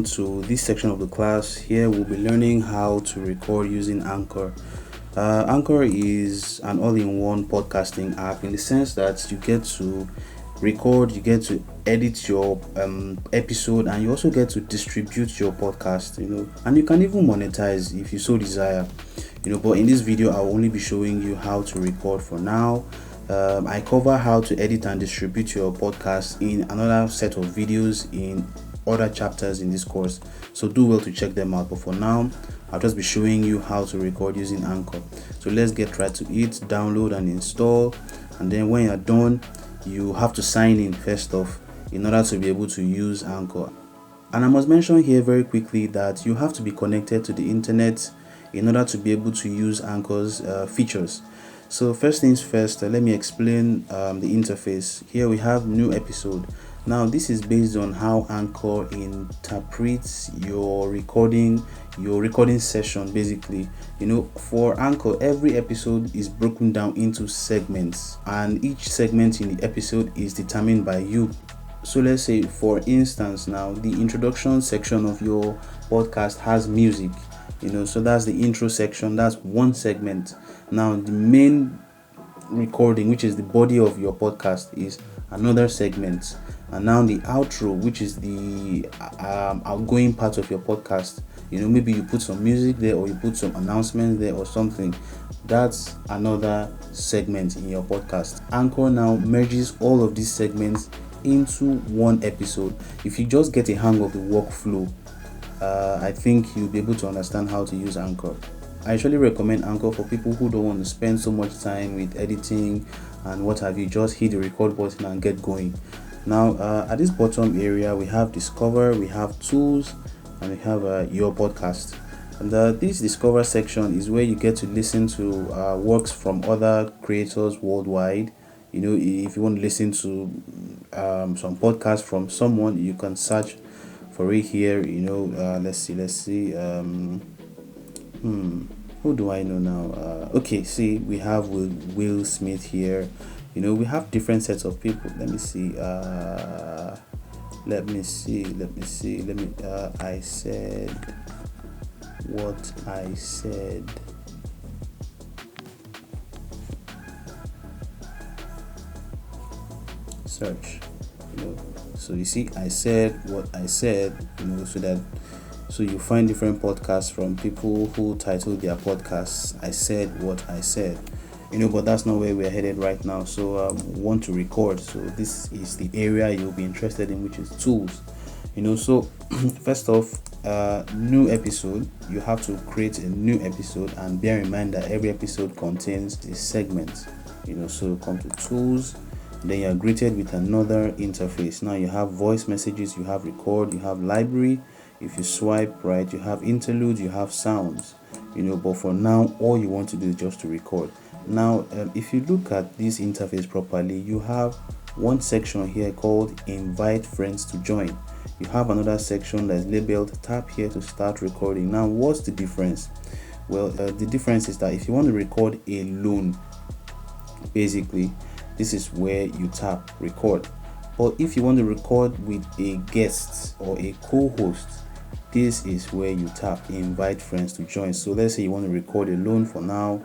welcome to this section of the class. Here we'll be learning how to record using Anchor. Anchor is an all-in-one podcasting app in the sense that you get to record, you get to edit your episode, and you also get to distribute your podcast, and you can even monetize if you so desire, but in this video I'll only be showing you how to record for now. I cover how to edit and distribute your podcast in another set of videos in other chapters in this course, so do well to check them out. But for now, I'll just be showing you how to record using Anchor. So let's get right to it. Download and install, and then when you're done, you have to sign in first off in order to be able to use Anchor. And I must mention here very quickly that you have to be connected to the internet in order to be able to use Anchor's features. So first things first, let me explain the interface. Here we have new episode. Now this is based on how Anchor interprets your recording session. Basically, for Anchor, every episode is broken down into segments, and each segment in the episode is determined by you. So let's say, for instance, now the introduction section of your podcast has music, so that's the intro section, that's one segment. Now the main recording, which is the body of your podcast, is another segment. And now the outro, which is the outgoing part of your podcast, maybe you put some music there, or you put some announcements there or something, that's another segment in your podcast. Anchor now merges all of these segments into one episode. If you just get a hang of the workflow, I think you'll be able to understand how to use Anchor. I actually recommend Anchor for people who don't want to spend so much time with editing and what have you. Just hit the record button and get going. Now at this bottom area we have Discover, we have Tools, and we have Your Podcast. And this Discover section is where you get to listen to works from other creators worldwide. If you want to listen to some podcasts from someone, you can search for it here. Let's see. Who do I know now? Okay, see, we have Will Smith here. We have different sets of people. Let me see. I said what I said. Search. So you see, I said what I said. So you find different podcasts from people who titled their podcasts I Said What I Said. But that's not where we're headed right now. So want to record. So this is the area you'll be interested in, which is Tools. So first off, new episode, you have to create a new episode, and bear in mind that every episode contains a segment. So come to Tools, then you're greeted with another interface. Now you have voice messages, you have record, you have library. If you swipe right, you have interludes, you have sounds, but for now, all you want to do is just to record. Now, if you look at this interface properly, you have one section here called Invite Friends to Join. You have another section that is labeled Tap here to start recording. Now, what's the difference? Well, the difference is that if you want to record alone, basically, this is where you tap record. But if you want to record with a guest or a co-host, this is where you tap Invite Friends to Join. So let's say you want to record alone for now.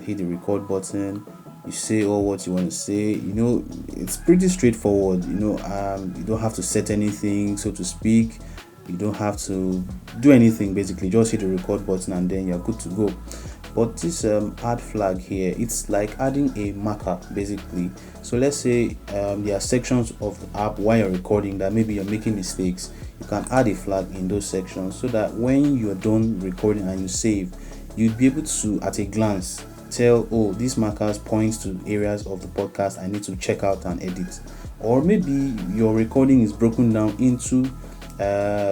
Hit the record button. You say all what you want to say. It's pretty straightforward. You don't have to set anything, so to speak. You don't have to do anything. Basically, just hit the record button and then you're good to go. But this add flag here, it's like adding a marker basically. So let's say there are sections of the app while you're recording that maybe you're making mistakes. You can add a flag in those sections so that when you're done recording and you save, you'd be able to at a glance tell, oh, these markers points to areas of the podcast I need to check out and edit. Or maybe your recording is broken down into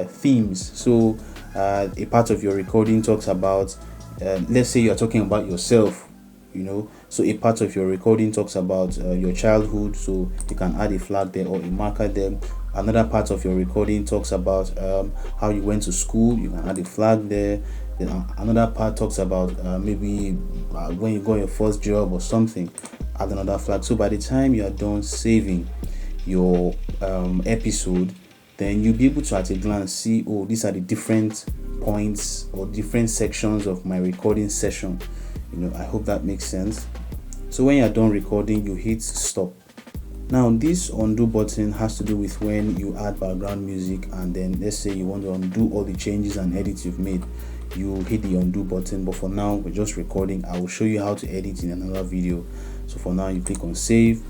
themes. So a part of your recording talks about let's say you're talking about yourself, so a part of your recording talks about your childhood, so you can add a flag there or a marker there. Another part of your recording talks about how you went to school, you can add a flag there. Then another part talks about maybe when you got your first job or something, add another flag. So by the time you are done saving your episode, then you'll be able to at a glance see, oh, these are the different points or different sections of my recording session. I hope that makes sense. So when you're done recording, you hit stop. Now this undo button has to do with when you add background music, and then let's say you want to undo all the changes and edits you've made, you hit the undo button. But for now, we're just recording. I will show you how to edit in another video. So for now, you click on save.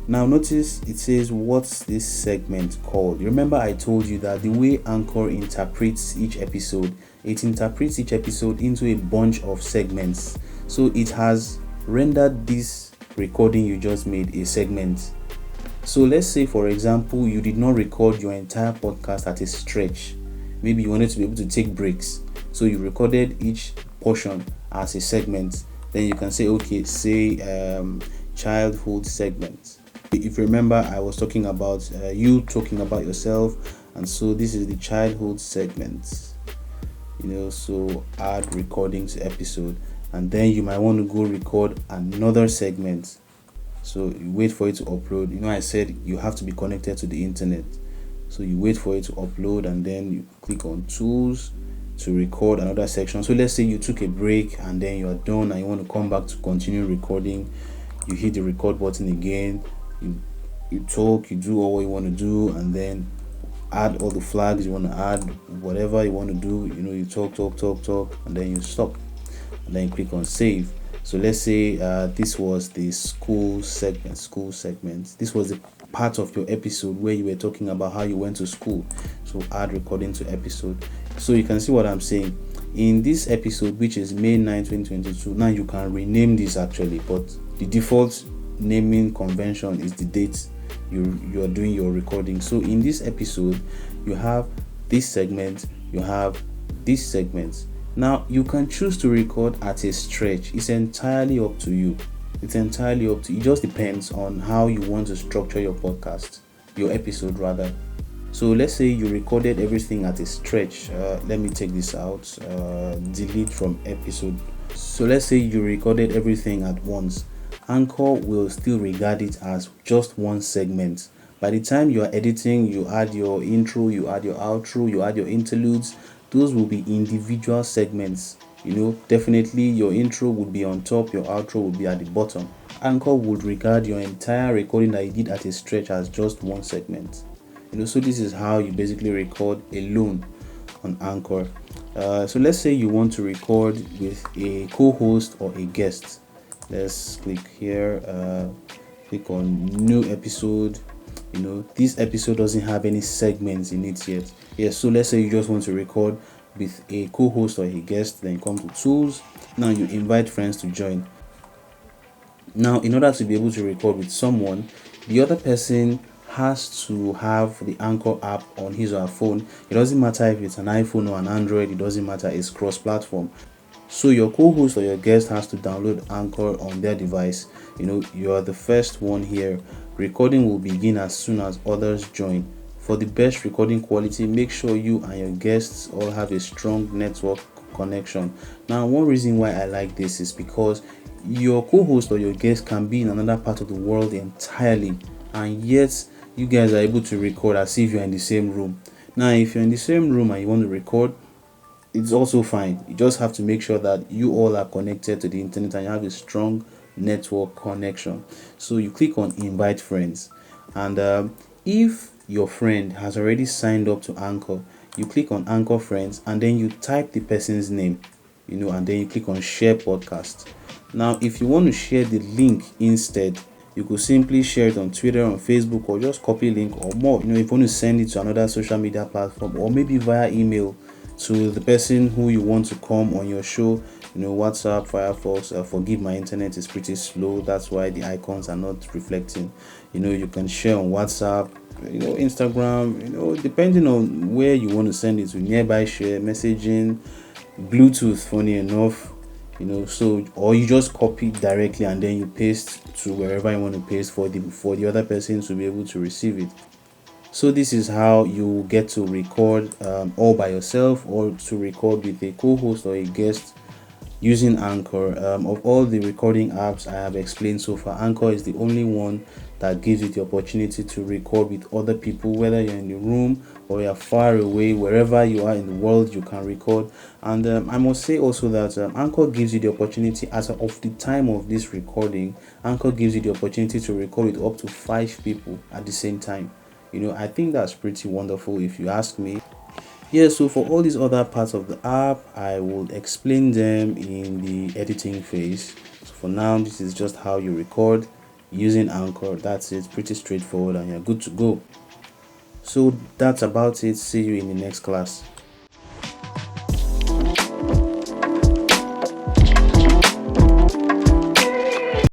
Now notice it says, what's this segment called? You remember I told you that the way Anchor interprets each episode, it interprets each episode into a bunch of segments. So it has rendered this recording you just made a segment. So let's say, for example, you did not record your entire podcast at a stretch. Maybe you wanted to be able to take breaks, so you recorded each portion as a segment. Then you can say, okay, say childhood segment. If you remember, I was talking about you talking about yourself, and so this is the childhood segment. So add recording to episode, and then you might want to go record another segment. So you wait for it to upload. I said you have to be connected to the internet. So you wait for it to upload, and then you click on tools to record another section. So let's say you took a break and then you are done and you want to come back to continue recording. You hit the record button again. You talk, you do all what you want to do, and then add all the flags you want to add, whatever you want to do. You talk, and then you stop, and then you click on save. So let's say this was the school segment. This was the part of your episode where you were talking about how you went to school. So add recording to episode. So you can see what I'm saying. In this episode, which is May 9, 2022, now you can rename this actually, but the default naming convention is the date you are doing your recording. So in this episode, you have this segment, you have this segment. Now you can choose to record at a stretch. It's entirely up to you. It just depends on how you want to structure your podcast, your episode rather. So let's say you recorded everything at a stretch. Let me take this out, delete from episode. So let's say you recorded everything at once. Anchor will still regard it as just one segment. By the time you are editing, you add your intro, you add your outro, you add your interludes. Those will be individual segments. Definitely your intro would be on top, your outro would be at the bottom. Anchor would regard your entire recording that you did at a stretch as just one segment. So this is how you basically record alone on Anchor. So let's say you want to record with a co-host or a guest. Let's click here, click on new episode. This episode doesn't have any segments in it yet. So let's say you just want to record with a co-host or a guest. Then you come to tools. Now you invite friends to join. Now in order to be able to record with someone, the other person has to have the Anchor app on his or her phone. It doesn't matter if it's an iPhone or an Android, it doesn't matter, it's cross-platform. So your co-host or your guest has to download Anchor on their device. You are the first one here. Recording will begin as soon as others join. For the best recording quality, make sure you and your guests all have a strong network connection. Now, one reason why I like this is because your co-host or your guest can be in another part of the world entirely, and yet you guys are able to record as if you're in the same room. Now, if you're in the same room and you want to record, it's also fine. You just have to make sure that you all are connected to the internet and you have a strong network connection. So you click on invite friends, and if your friend has already signed up to Anchor, you click on Anchor friends, and then you type the person's name, and then you click on share podcast. Now if you want to share the link instead, you could simply share it on Twitter, on Facebook, or just copy link, or more, if you want to send it to another social media platform, or maybe via email to the person who you want to come on your show. WhatsApp, Firefox, forgive my internet is pretty slow, that's why the icons are not reflecting. You can share on WhatsApp, Instagram, depending on where you want to send it to, nearby share, messaging, Bluetooth, funny enough, so, or you just copy directly and then you paste to wherever you want to paste for the other person to be able to receive it. So this is how you get to record all by yourself, or to record with a co-host or a guest using Anchor. Of all the recording apps I have explained so far, Anchor is the only one that gives you the opportunity to record with other people, whether you're in the room or you're far away, wherever you are in the world, you can record. And I must say also that Anchor gives you the opportunity, as of the time of this recording, Anchor gives you the opportunity to record with up to 5 people at the same time. I think that's pretty wonderful if you ask me. Yeah, so for all these other parts of the app, I will explain them in the editing phase. So for now, this is just how you record using Anchor. That's it, pretty straightforward, and you're good to go. So that's about it. See you in the next class.